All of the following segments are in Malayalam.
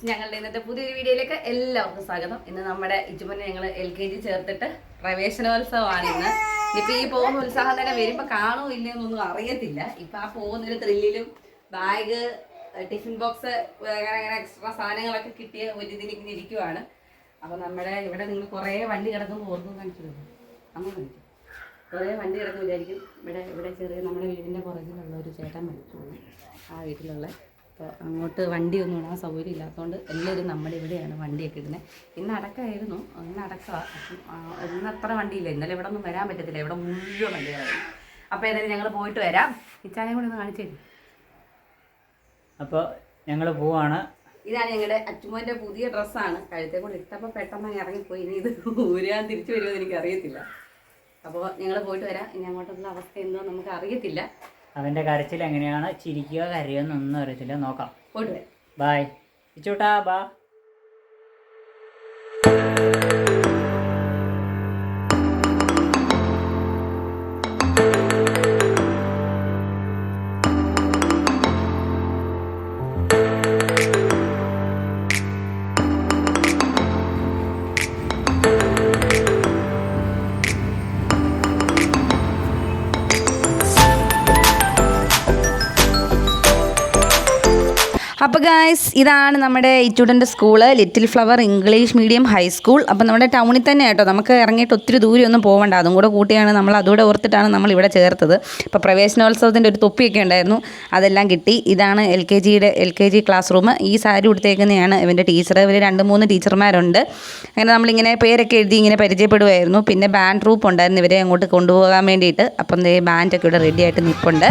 ഞങ്ങളുടെ ഇന്നത്തെ പുതിയൊരു വീഡിയോയിലേക്ക് എല്ലാവർക്കും സ്വാഗതം. ഇന്ന് നമ്മുടെ ഇച്ചുമനെ ഞങ്ങൾ LKG ചേർത്തിട്ട് പ്രവേശനോത്സവമാണ് ഇന്ന്. ഇപ്പൊ ഈ പോകുന്ന ഉത്സാഹം തന്നെ വരുമ്പോ കാണുമോ ഇല്ലെന്നൊന്നും അറിയത്തില്ല. ഇപ്പൊ ആ പോകുന്നൊരു ത്രില്ലിലും ബാഗ്, ടിഫിൻ ബോക്സ്, അങ്ങനെ എക്സ്ട്രാ സാധനങ്ങളൊക്കെ കിട്ടിയ ഒരു ഇതിലിങ്ങനെ ഇരിക്കുവാണ്. അപ്പൊ നമ്മുടെ ഇവിടെ നിങ്ങൾ കുറെ വണ്ടി കിടക്കുമ്പോൾ ഓർക്കും കാണിച്ചു അങ്ങനെ കുറേ വണ്ടി കിടക്കും വിചാരിക്കും. ഇവിടെ ചെറിയ നമ്മുടെ വീടിന്റെ പുറകിലുള്ള ഒരു ചേട്ടൻ മരിച്ചു പോകും. ആ വീട്ടിലുള്ള അപ്പോൾ അങ്ങോട്ട് വണ്ടിയൊന്നും ഇടാൻ സൗകര്യം ഇല്ലാത്തതുകൊണ്ട് എല്ലാവരും നമ്മുടെ ഇവിടെയാണ് വണ്ടിയൊക്കെ ഇടുന്നത്. ഇന്ന് അടക്കമായിരുന്നു, ഇന്ന് അടക്കുക. ഇന്ന് അത്ര വണ്ടിയില്ല. ഇന്നലെ ഇവിടെ ഒന്നും വരാൻ പറ്റത്തില്ല, ഇവിടെ മുഴുവൻ വണ്ടികളായിരുന്നു. അപ്പോൾ ഏതായാലും ഞങ്ങൾ പോയിട്ട് വരാം. ഇച്ചാനെ കൂടെ ഒന്ന് കാണിച്ചേ. അപ്പോൾ ഞങ്ങൾ പോവാണ്. ഇതാണ് ഞങ്ങളുടെ അച്ചുമോൻ്റെ പുതിയ ഡ്രസ്സാണ്. കഴുത്തെ കൊണ്ട് ഇട്ടപ്പോൾ പെട്ടെന്ന് ഇറങ്ങിപ്പോയി. ഇനി ഇത് ഊരാൻ തിരിച്ചു വരുമെന്ന് എനിക്ക് അറിയത്തില്ല. അപ്പോൾ ഞങ്ങൾ പോയിട്ട് വരാം. ഇനി അങ്ങോട്ടുള്ള അവസ്ഥ എന്തോ നമുക്ക് അറിയത്തില്ല. അവൻ്റെ കരച്ചിൽ എങ്ങനെയാണ്, ചിരിക്കുക കരയുമെന്നൊന്നും അറിയത്തില്ല. നോക്കാം. പോയിട്ട് വരാം. ബൈ ഇച്ചൂട്ടാ, ബാ. അപ്പോൾ ഗായ്സ്, ഇതാണ് നമ്മുടെ ഇച്ചൂട്ടൻ്റെ school, Little Flower English medium high school. അപ്പോൾ നമ്മുടെ ടൗണിൽ തന്നെ കേട്ടോ, നമുക്ക് ഇറങ്ങിയിട്ട് ഒത്തിരി ദൂരമൊന്നും പോകണ്ട. അതും കൂടെ കൂട്ടിയാണ് നമ്മൾ അതുകൂടെ ഓർത്തിട്ടാണ് നമ്മൾ ഇവിടെ ചേർത്തത്. ഇപ്പോൾ പ്രവേശനോത്സവത്തിൻ്റെ ഒരു തൊപ്പിയൊക്കെ ഉണ്ടായിരുന്നു, അതെല്ലാം കിട്ടി. ഇതാണ് LKG ക്ലാസ് റൂം. ഈ സാരി ഉടുത്തേക്കുന്നതാണ് ഇവൻ്റെ ടീച്ചർ. ഇവർ 2-3 ടീച്ചർമാരുണ്ട്. അങ്ങനെ നമ്മളിങ്ങനെ പേരൊക്കെ എഴുതി ഇങ്ങനെ പരിചയപ്പെടുമായിരുന്നു. പിന്നെ ബാൻഡ് ട്രൂപ്പ് ഉണ്ടായിരുന്നു ഇവരെ അങ്ങോട്ട് കൊണ്ടുപോകാൻ വേണ്ടിയിട്ട്. അപ്പം ബാൻഡൊക്കെ ഇവിടെ റെഡി ആയിട്ട് നിൽപ്പുണ്ട്.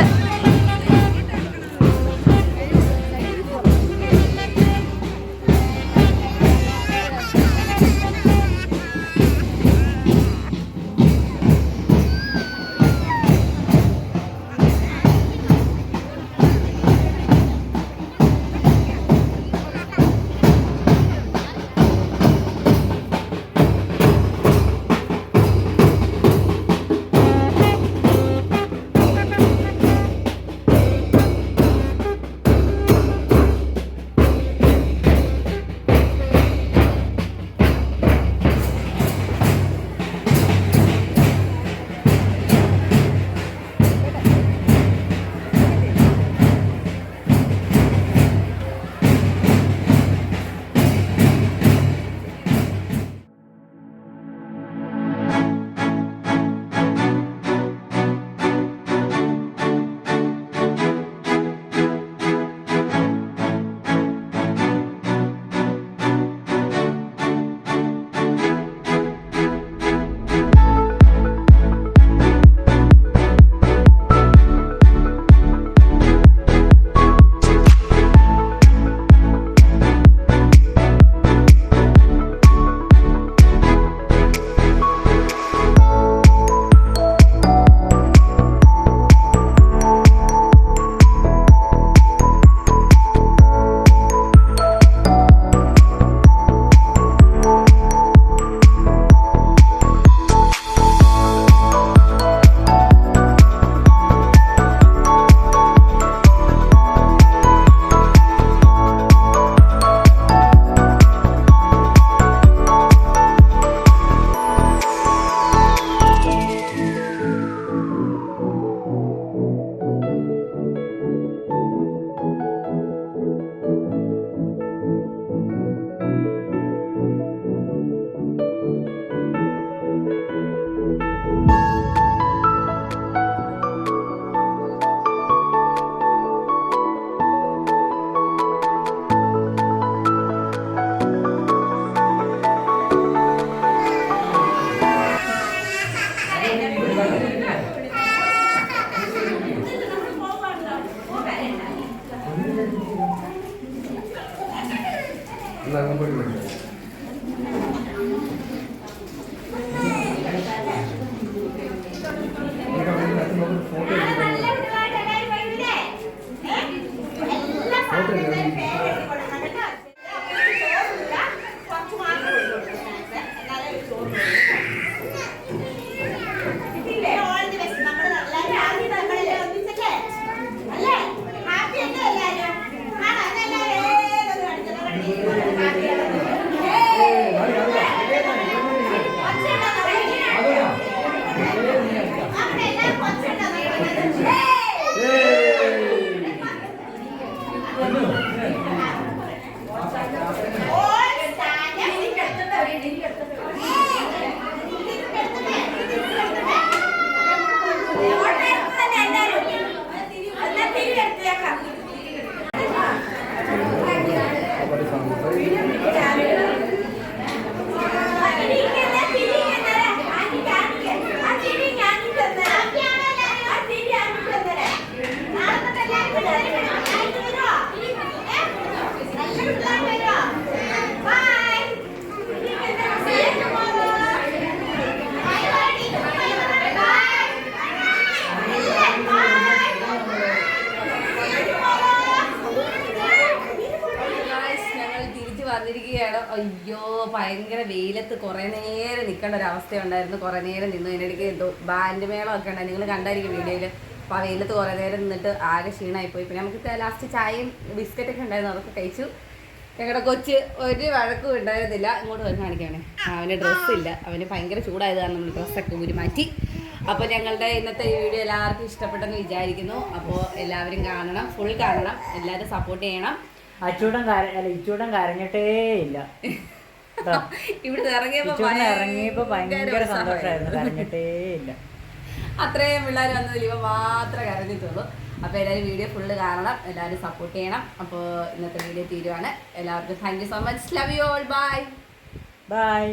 വന്നിരിക്കുകയാണ്. അയ്യോ ഭയങ്കര വെയിലത്ത് കുറെ നേരം നിൽക്കേണ്ട ഒരു അവസ്ഥ ഉണ്ടായിരുന്നു. കുറെ നേരം നിന്നു. ഇതിനിടയ്ക്ക് എന്തോ ബാൻഡ് മേളം ഒക്കെ ഉണ്ടായി, നിങ്ങൾ കണ്ടായിരിക്കും വീഡിയോയിൽ. അപ്പോൾ ആ വെയിലത്ത് കുറെ നേരം നിന്നിട്ട് ആകെ ക്ഷീണമായിപ്പോയി. പിന്നെ നമുക്ക് ലാസ്റ്റ് ചായയും ബിസ്ക്കറ്റൊക്കെ ഉണ്ടായിരുന്നു, അതൊക്കെ കഴിച്ചു. ഞങ്ങളുടെ കൊച്ച് ഒരു വഴക്കും ഉണ്ടായിരുന്നില്ല. ഇങ്ങോട്ട് വന്ന് കാണിക്കുകയാണേ, അവന് ഡ്രസ്സില്ല, അവന് ഭയങ്കര ചൂടായത് കാരണം നമ്മൾ ഡ്രസ്സൊക്കെ ഊരി മാറ്റി. അപ്പോൾ ഞങ്ങളുടെ ഇന്നത്തെ ഈ വീഡിയോ എല്ലാവർക്കും ഇഷ്ടപ്പെട്ടെന്ന് വിചാരിക്കുന്നു. അപ്പോൾ എല്ലാവരും കാണണം, ഫുൾ കാണണം, എല്ലാവരും സപ്പോർട്ട് ചെയ്യണം. ഇച്ചൂടൻ കരഞ്ഞിട്ടേ ഇല്ല. ഇവിടെ ഇറങ്ങിയപ്പോ ഭയങ്കര സന്തോഷമായിരുന്നു, കരഞ്ഞിട്ടേ ഇല്ല. അത്രയും പിള്ളേർ വന്നതിൽ ഇവ മാത്രമേ കരഞ്ഞിട്ടുള്ളൂ. അപ്പോൾ എല്ലാവരും വീഡിയോ ഫുള്ള് കാണണം, എല്ലാവരും സപ്പോർട്ട് ചെയ്യണം. അപ്പോൾ ഇന്നത്തെ വീഡിയോ തീരുവാണ്. എല്ലാവർക്കും thank you so much. Love you all. By.